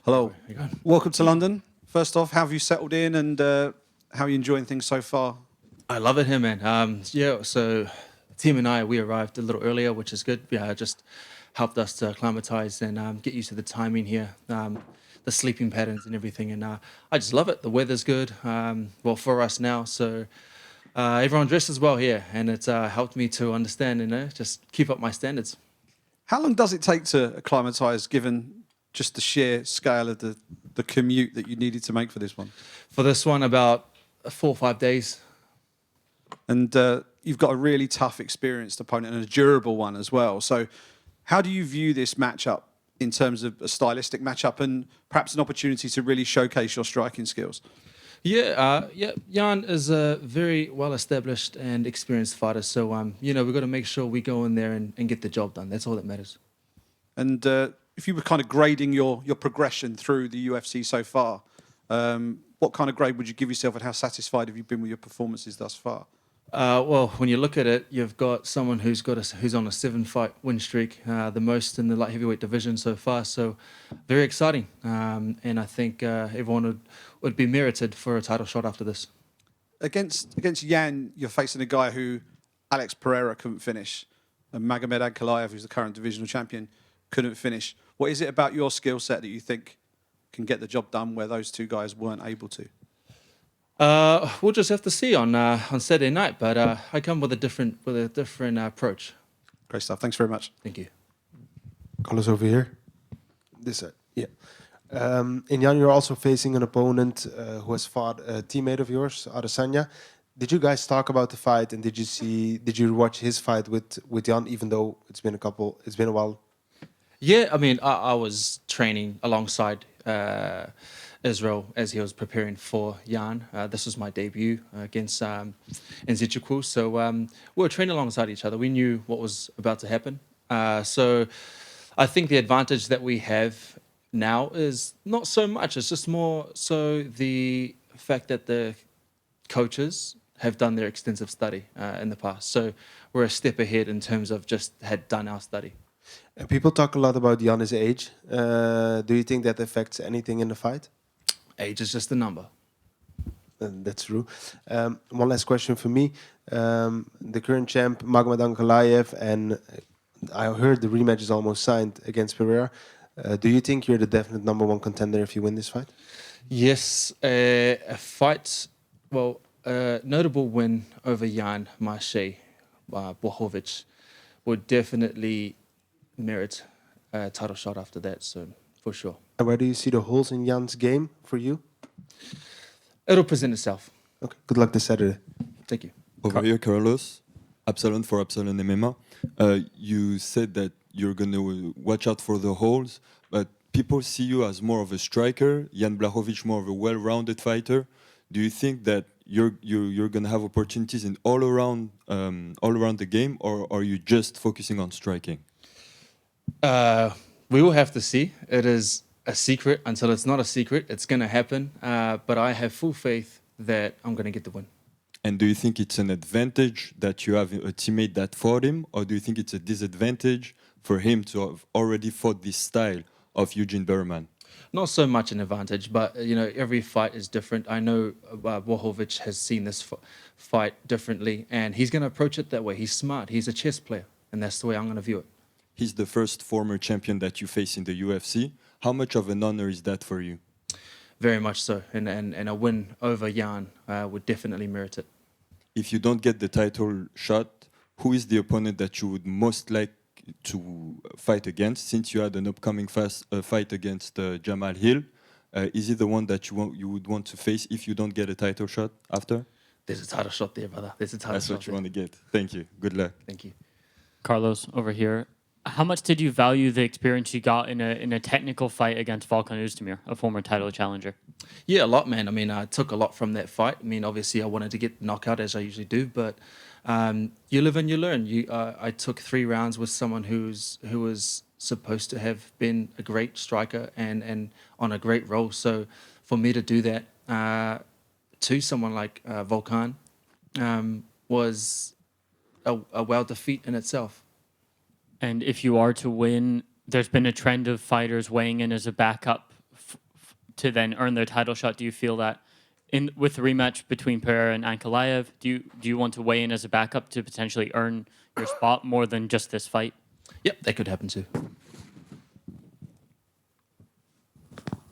Hello. Welcome to London. First off, how have you settled in and how are you enjoying things so far? I love it here, man. So the team and I, we arrived a little earlier, which is good. Yeah, it just helped us to acclimatize and get used to the timing here, the sleeping patterns and everything. And I just love it. The weather's good, well, for us now. So everyone dresses well here, and it's helped me to understand, just keep up my standards. How long does it take to acclimatise given just the sheer scale of the commute that you needed to make for this one? For this one, about 4 or 5 days. And you've got a really tough, experienced opponent and a durable one as well. So how do you view this matchup in terms of a stylistic matchup and perhaps an opportunity to really showcase your striking skills? Yeah, Jan is a very well-established and experienced fighter. So, we've got to make sure we go in there and get the job done. That's all that matters. And if you were kind of grading your progression through the UFC so far, what kind of grade would you give yourself and how satisfied have you been with your performances thus far? Well, when you look at it, you've got someone who's on a 7-fight win streak, the most in the light heavyweight division so far. So, very exciting, and I think everyone would be merited for a title shot after this. Against Jan, you're facing a guy who Alex Pereira couldn't finish, and Magomed Ankalaev, who's the current divisional champion, couldn't finish. What is it about your skill set that you think can get the job done where those two guys weren't able to? We'll just have to see on Saturday night, but I come with a different approach. Great stuff. Thanks very much. Thank you. Carlos over here. This side. Yeah. In Jan, you're also facing an opponent who has fought a teammate of yours, Adesanya. Did you guys talk about the fight, and did you watch his fight with Jan, even though it's been a while? Yeah, I mean, I was training alongside Israel as he was preparing for Jan. This was my debut against Nzechukwu. So we were training alongside each other. We knew what was about to happen. So I think the advantage that we have now is not so much. It's just more so the fact that the coaches have done their extensive study in the past. So we're a step ahead in terms of just had done our study. People talk a lot about Jan's age. Do you think that affects anything in the fight? Age is just a number. That's true. One last question for me. The current champ, Magomed Ankalaev, and I heard the rematch is almost signed against Pereira. Do you think you're the definite #1 contender if you win this fight? Yes, a fight, notable win over Jan Blachowicz would definitely merit a title shot after that, so for sure. And where do you see the holes in Jan's game for you? It'll present itself. Okay, good luck this Saturday. Thank you. Over here, Carlos, Absalon for Absalon MMA. You said that you're going to watch out for the holes, but people see you as more of a striker, Jan Blachowicz more of a well-rounded fighter. Do you think that you're going to have opportunities in all around the game, or are you just focusing on striking? We will have to see. It is a secret until it's not a secret. It's going to happen, but I have full faith that I'm going to get the win. And do you think it's an advantage that you have a teammate that fought him, or do you think it's a disadvantage for him to have already fought this style of Eugene Berman? Not so much an advantage, but every fight is different. I know Błachowicz has seen this fight differently, and he's going to approach it that way. He's smart. He's a chess player, and that's the way I'm going to view it. He's the first former champion that you face in the UFC. How much of an honor is that for you? Very much so, and a win over Jan would definitely merit it. If you don't get the title shot, who is the opponent that you would most like to fight against, since you had an upcoming fight against Jamal Hill? Is it the one that you would want to face if you don't get a title shot after? There's a title shot there, brother. There's a title That's shot what you there. want to get. Thank you. Good luck. Thank you. Carlos over here. How much did you value the experience you got in a technical fight against Volkan Oezdemir, a former title challenger? Yeah, a lot, man. I mean, I took a lot from that fight. I mean, obviously, I wanted to get the knockout, as I usually do, but you live and you learn. I took 3 rounds with someone who was supposed to have been a great striker and on a great roll. So for me to do that to someone like Volkan was a well defeat in itself. And if you are to win, there's been a trend of fighters weighing in as a backup to then earn their title shot. Do you feel that with the rematch between Pereira and Ankalaev, do you want to weigh in as a backup to potentially earn your spot more than just this fight? Yep, that could happen too.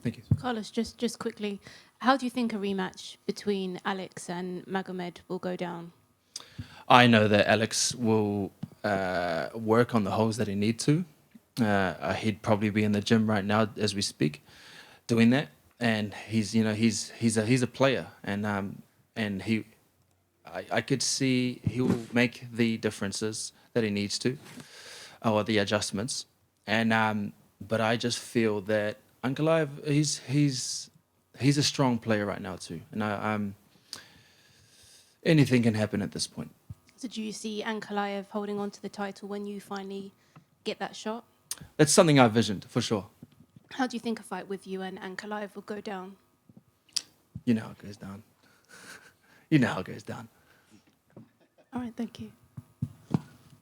Thank you. Carlos, just quickly, how do you think a rematch between Alex and Magomed will go down? I know that Alex will work on the holes that he needs to. He'd probably be in the gym right now as we speak, doing that. And he's a player, and I could see he will make the differences that he needs to, or the adjustments. And but I just feel that Ankalaev, he's a strong player right now too, and anything can happen at this point. So do you see Ankalaev holding on to the title when you finally get that shot? That's something I visioned for sure. How do you think a fight with you and Ankalaev will go down? You know how it goes down. You know how it goes down. All right, thank you.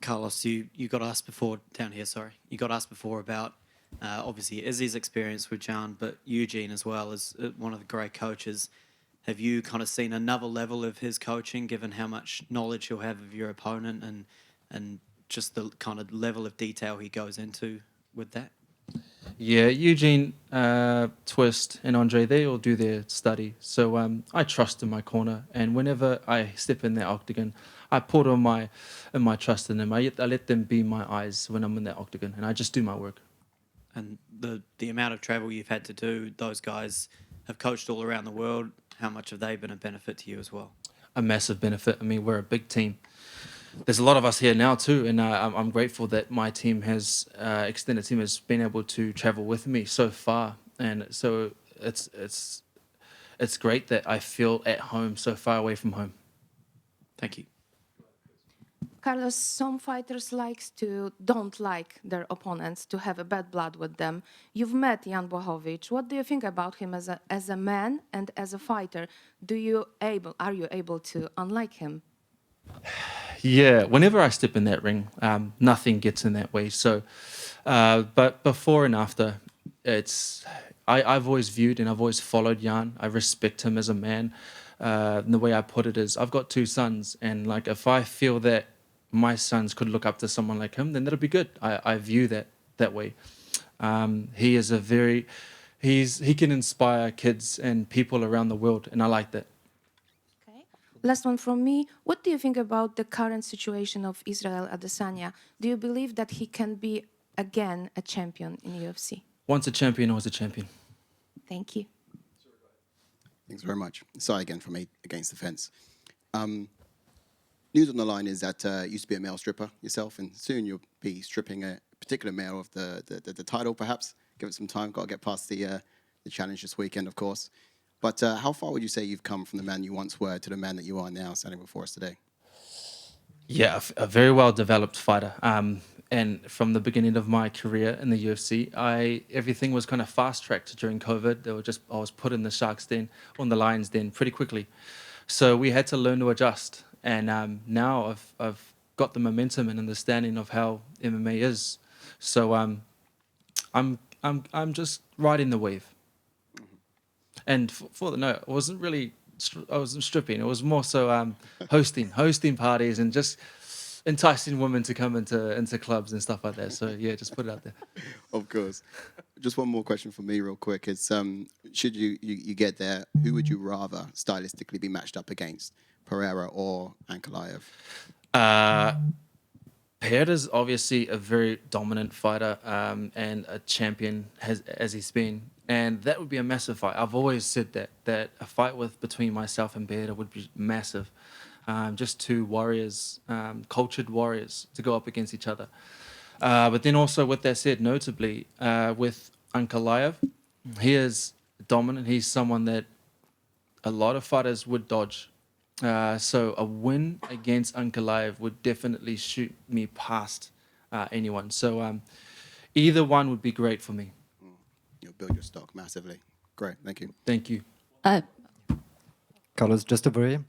Carlos, you got asked before, down here, sorry. You got asked before about, obviously, Izzy's experience with Jan, but Eugene as well as one of the great coaches. Have you kind of seen another level of his coaching, given how much knowledge he'll have of your opponent and just the kind of level of detail he goes into with that? Yeah, Eugene, Twist, and Andre, they all do their study. So I trust in my corner, and whenever I step in that octagon, I put all my trust in them. I let them be my eyes when I'm in that octagon, and I just do my work. And the amount of travel you've had to do, those guys have coached all around the world. How much have they been a benefit to you as well? A massive benefit. I mean, we're a big team. There's a lot of us here now too, and I'm grateful that my team has, extended team has been able to travel with me so far, and so it's great that I feel at home so far away from home. Thank you. Carlos, some fighters don't like their opponents to have a bad blood with them. You've met Jan Blachowicz. What do you think about him as a man and as a fighter? Are you able to unlike him? Yeah, whenever I step in that ring, nothing gets in that way. So, but before and after, I've always viewed and I've always followed Jan. I respect him as a man. And the way I put it is, I've got 2 sons, and like if I feel that my sons could look up to someone like him, then that'll be good. I view that way. He is he can inspire kids and people around the world, and I like that. Last one from me. What do you think about the current situation of Israel Adesanya? Do you believe that he can be again a champion in UFC? Once a champion, always a champion. Thank you. Thanks very much. Sorry again from Against the Fence. News on the line is that you used to be a male stripper yourself, and soon you'll be stripping a particular male of the title, perhaps. Give it some time. Got to get past the challenge this weekend, of course. But how far would you say you've come from the man you once were to the man that you are now standing before us today? Yeah, a very well-developed fighter. And from the beginning of my career in the UFC, everything was kind of fast-tracked during COVID. I was put in the Shark's Den, on the Lion's Den pretty quickly. So we had to learn to adjust. And now I've got the momentum and understanding of how MMA is. So I'm just riding the wave. And for the note, I wasn't stripping. It was more so hosting parties and just enticing women to come into clubs and stuff like that. So yeah, just put it out there. Of course. Just one more question from me real quick. It's should you get there, who would you rather stylistically be matched up against, Pereira or Ankalaev? Pereira's obviously a very dominant fighter and a champion as he's been. And that would be a massive fight. I've always said that a fight between myself and Pereira would be massive. Just 2 warriors, cultured warriors, to go up against each other. But then also, with that said, notably, with Ankalaev, he is dominant. He's someone that a lot of fighters would dodge. So a win against Ankalaev would definitely shoot me past anyone. So either one would be great for me. You'll build your stock massively. Great, thank you. Thank you. Carlos, just over here.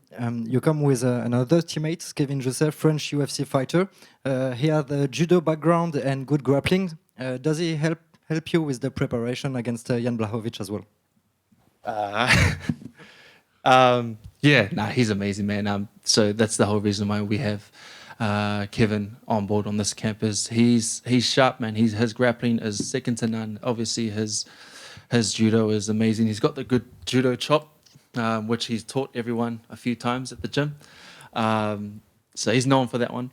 You come with another teammate, Kevin Joseph, French UFC fighter. He has a judo background and good grappling. Does he help you with the preparation against Jan Blachowicz as well? Yeah, nah, he's amazing, man. So that's the whole reason why we have Kevin on board on this camp. Is he's sharp, man. His grappling is second to none. Obviously, his judo is amazing. He's got the good judo chop, which he's taught everyone a few times at the gym. So he's known for that one.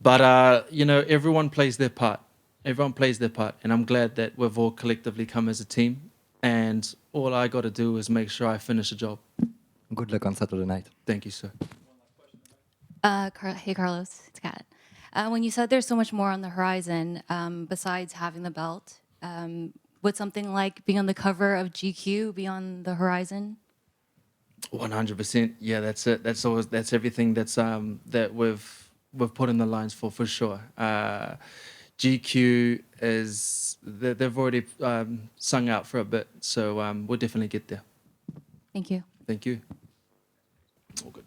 But you know, everyone plays their part. Everyone plays their part, and I'm glad that we've all collectively come as a team. And all I got to do is make sure I finish the job. Good luck on Saturday night. Thank you, sir. Hey, Carlos, it's Kat. When you said there's so much more on the horizon besides having the belt, would something like being on the cover of GQ be on the horizon? 100%. Yeah, that's it. That's everything that we've put in the lines for sure. GQ they've already sung out for a bit, so we'll definitely get there. Thank you. Thank you. All good.